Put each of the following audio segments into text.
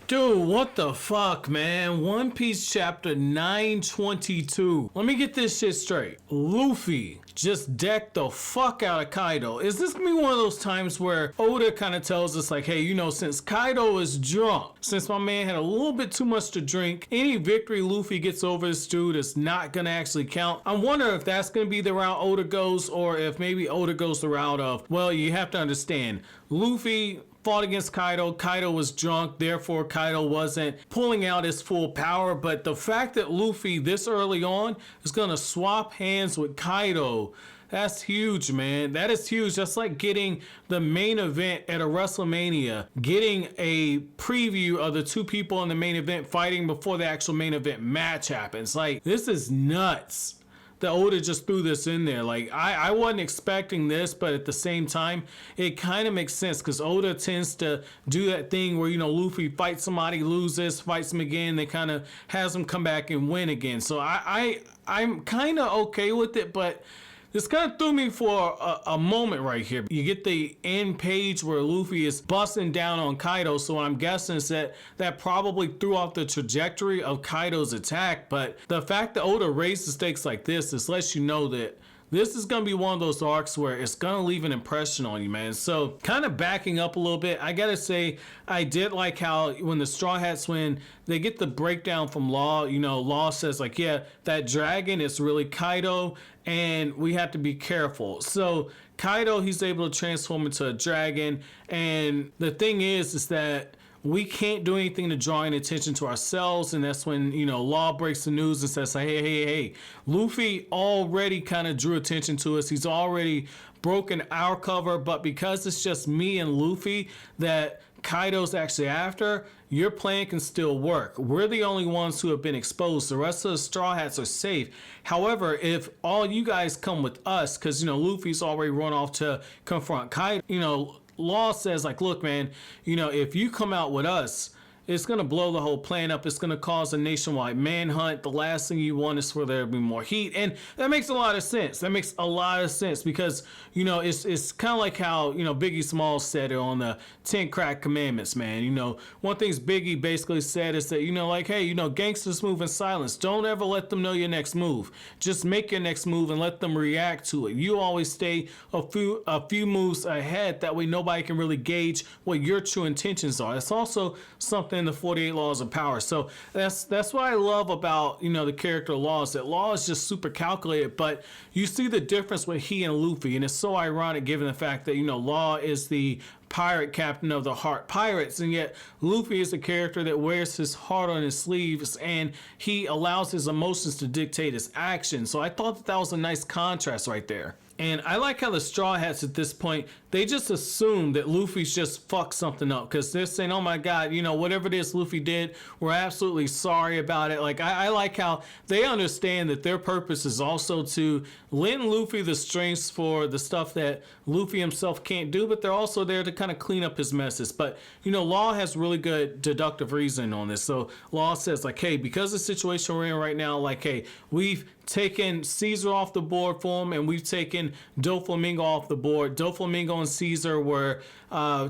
Dude, what the fuck, man? One Piece chapter 922. Let me get this shit straight. Luffy just decked the fuck out of Kaido. Is this gonna be one of those times where Oda kind of tells us like, hey, you know, since Kaido is drunk, since my man had a little bit too much to drink, any victory Luffy gets over this dude is not gonna actually count. I wonder if that's gonna be the route Oda goes, or if maybe Oda goes the route of, well, you have to understand, Luffy fought against Kaido. Kaido was drunk, therefore Kaido wasn't pulling out his full power. But the fact that Luffy this early on is gonna swap hands with Kaido, that's huge, man. That is huge. That's like getting the main event at a WrestleMania, getting a preview of the two people in the main event fighting before the actual main event match happens. Like, this is nuts that Oda just threw this in there. Like, I wasn't expecting this, but at the same time, it kind of makes sense because Oda tends to do that thing where, you know, Luffy fights somebody, loses, fights him again, they kind of has him come back and win again. So I'm kind of okay with it, but this kind of threw me for a moment right here. You get the end page where Luffy is busting down on Kaido, so what I'm guessing is that probably threw off the trajectory of Kaido's attack. But the fact that Oda raised the stakes like this lets you know that this is going to be one of those arcs where it's going to leave an impression on you, man. So kind of backing up a little bit, I got to say, I did like how when the Straw Hats win, they get the breakdown from Law. You know, Law says like, yeah, that dragon is really Kaido and we have to be careful. So Kaido, he's able to transform into a dragon. And the thing is that we can't do anything to draw any attention to ourselves, and that's when, you know, Law breaks the news and says, like, hey, Luffy already kind of drew attention to us. He's already broken our cover, but because it's just me and Luffy that Kaido's actually after, your plan can still work. We're the only ones who have been exposed. The rest of the Straw Hats are safe. However, if all you guys come with us, because, you know, Luffy's already run off to confront Kaido, you know, Law says like, look, man, you know, if you come out with us, it's going to blow the whole plan up. It's going to cause a nationwide manhunt. The last thing you want is for there to be more heat. And that makes a lot of sense. That makes a lot of sense because, you know, it's kind of like how, you know, Biggie Smalls said it on the 10 Crack Commandments, man. You know, one thing Biggie basically said is that, you know, like, hey, you know, gangsters move in silence. Don't ever let them know your next move. Just make your next move and let them react to it. You always stay a few moves ahead. That way nobody can really gauge what your true intentions are. It's also something in the 48 Laws of Power. So that's what I love about, you know, the character Law, is that Law is just super calculated, but you see the difference with he and Luffy, and it's so ironic given the fact that, you know, Law is the pirate captain of the Heart Pirates, and yet Luffy is a character that wears his heart on his sleeves and he allows his emotions to dictate his actions. So I thought that was a nice contrast right there. And I like how the Straw Hats at this point, they just assume that Luffy's just fucked something up because they're saying, oh my God, you know, whatever it is Luffy did, we're absolutely sorry about it. Like, I like how they understand that their purpose is also to lend Luffy the strengths for the stuff that Luffy himself can't do, but they're also there to kind of clean up his messes. But, you know, Law has really good deductive reasoning on this. So Law says like, hey, because of the situation we're in right now, like, hey, we've taken Caesar off the board for him and we've taken Doflamingo off the board. Doflamingo and Caesar were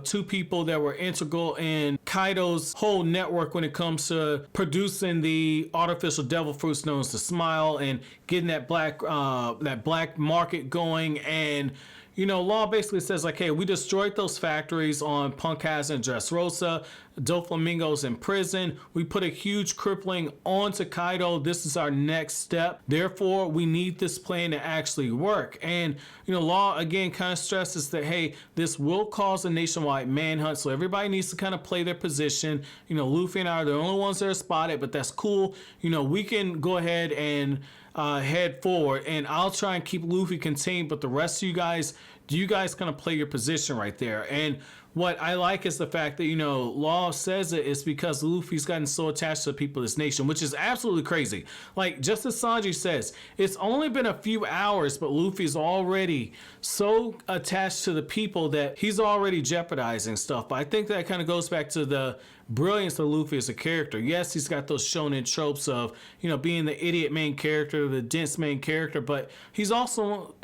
two people that were integral in Kaido's whole network when it comes to producing the artificial devil fruits known as the Smile and getting that black market going. And, you know, Law basically says like, hey, we destroyed those factories on Punk Hazard and Dressrosa. Doflamingo's in prison. We put a huge crippling onto Kaido. This is our next step. Therefore, we need this plan to actually work. And, you know, Law again kind of stresses that, hey, this will cause a nationwide manhunt. So everybody needs to kind of play their position. You know, Luffy and I are the only ones that are spotted, but that's cool. You know, we can go ahead and head forward, and I'll try and keep Luffy contained, but the rest of you guys kind of play your position right there. And what I like is the fact that, you know, Law says it is because Luffy's gotten so attached to the people of this nation, which is absolutely crazy. Like, just as Sanji says, it's only been a few hours, but Luffy's already so attached to the people that he's already jeopardizing stuff. But I think that kind of goes back to the brilliance of Luffy as a character. Yes, he's got those shonen tropes of, you know, being the idiot main character, the dense main character, but he's also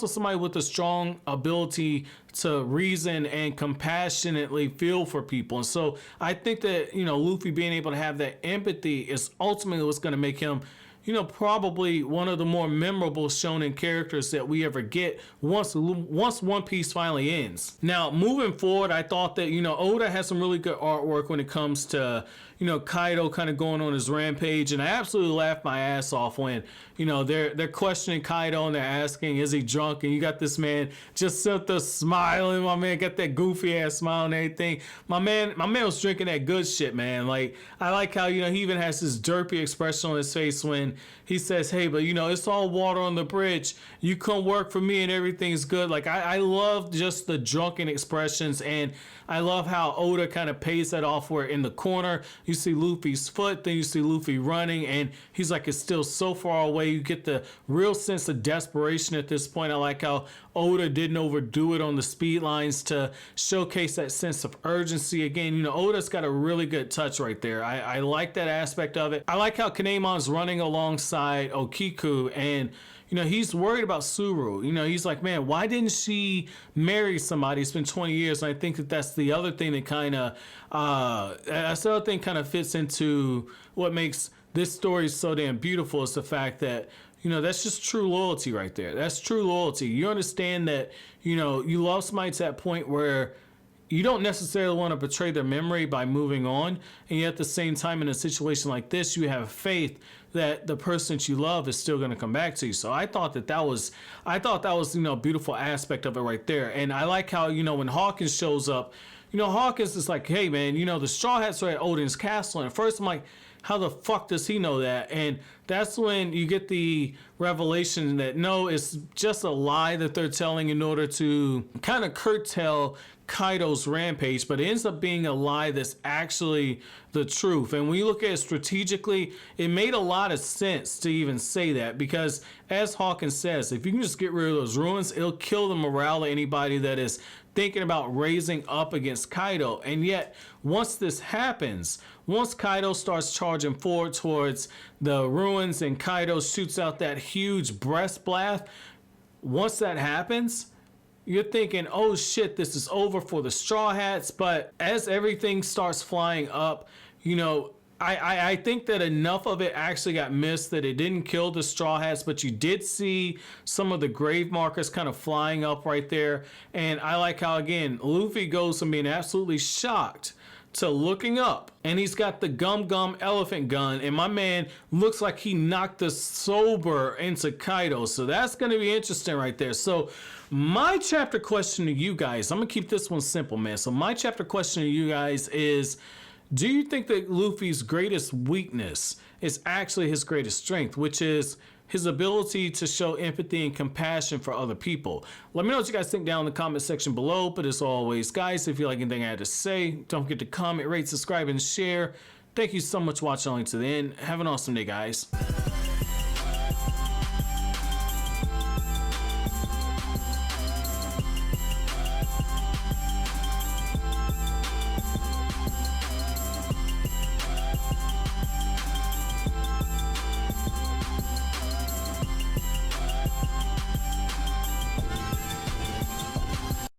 somebody with a strong ability to reason and compassion compassionately feel for people. And so I think that, you know, Luffy being able to have that empathy is ultimately what's going to make him, you know, probably one of the more memorable shonen characters that we ever get once One Piece finally ends. Now, moving forward, I thought that, you know, Oda has some really good artwork when it comes to, you know, Kaido kind of going on his rampage, and I absolutely laughed my ass off when, you know, they're questioning Kaido and they're asking, is he drunk? And you got this man just sit there smiling. My man got that goofy ass smile and everything. My man was drinking that good shit, man. Like, I like how, you know, he even has this derpy expression on his face when he says, hey, but you know, it's all water on the bridge. You come work for me and everything's good. Like, I love just the drunken expressions, and I love how Oda kind of pays that off where in the corner you see Luffy's foot, then you see Luffy running, and he's like, it's still so far away. You get the real sense of desperation at this point. I like how Oda didn't overdo it on the speed lines to showcase that sense of urgency. Again, you know, Oda's got a really good touch right there. I like that aspect of it. I like how Kinemon's running alongside Okiku, and you know, he's worried about Suru. You know, he's like, man, why didn't she marry somebody? It's been 20 years. And I think that that's the other thing that kind of, that's the other thing kind of fits into what makes this story so damn beautiful, is the fact that, you know, that's just true loyalty right there. That's true loyalty. You understand that, you know, you love somebody to that point where you don't necessarily want to betray their memory by moving on, and yet at the same time in a situation like this, you have faith that the person that you love is still going to come back to you. So I thought that was, you know, a beautiful aspect of it right there. And I like how, you know, when Hawkins shows up, you know, Hawkins is like, hey man, you know, the Straw Hats are at Oden's Castle. And at first I'm like, how the fuck does he know that? And that's when you get the revelation that no, it's just a lie that they're telling in order to kind of curtail Kaido's rampage, but it ends up being a lie that's actually the truth. And when you look at it strategically, it made a lot of sense to even say that, because as Hawkins says, if you can just get rid of those ruins, it'll kill the morale of anybody that is thinking about raising up against Kaido. And yet, once this happens, once Kaido starts charging forward towards the ruins and Kaido shoots out that huge breast blast, once that happens, you're thinking, oh shit, this is over for the Straw Hats. But as everything starts flying up, you know, I think that enough of it actually got missed that it didn't kill the Straw Hats, but you did see some of the grave markers kind of flying up right there. And I like how, again, Luffy goes from being absolutely shocked to looking up, and he's got the gum elephant gun, and my man looks like he knocked the sober into Kaido. So that's going to be interesting right there. So my chapter question to you guys, I'm gonna keep this one simple, man. So my chapter question to you guys is, do you think that Luffy's greatest weakness is actually his greatest strength, which is his ability to show empathy and compassion for other people? Let me know what you guys think down in the comment section below. But as always, guys, if you like anything I had to say, don't forget to comment, rate, subscribe, and share. Thank you so much for watching all the way to the end. Have an awesome day, guys.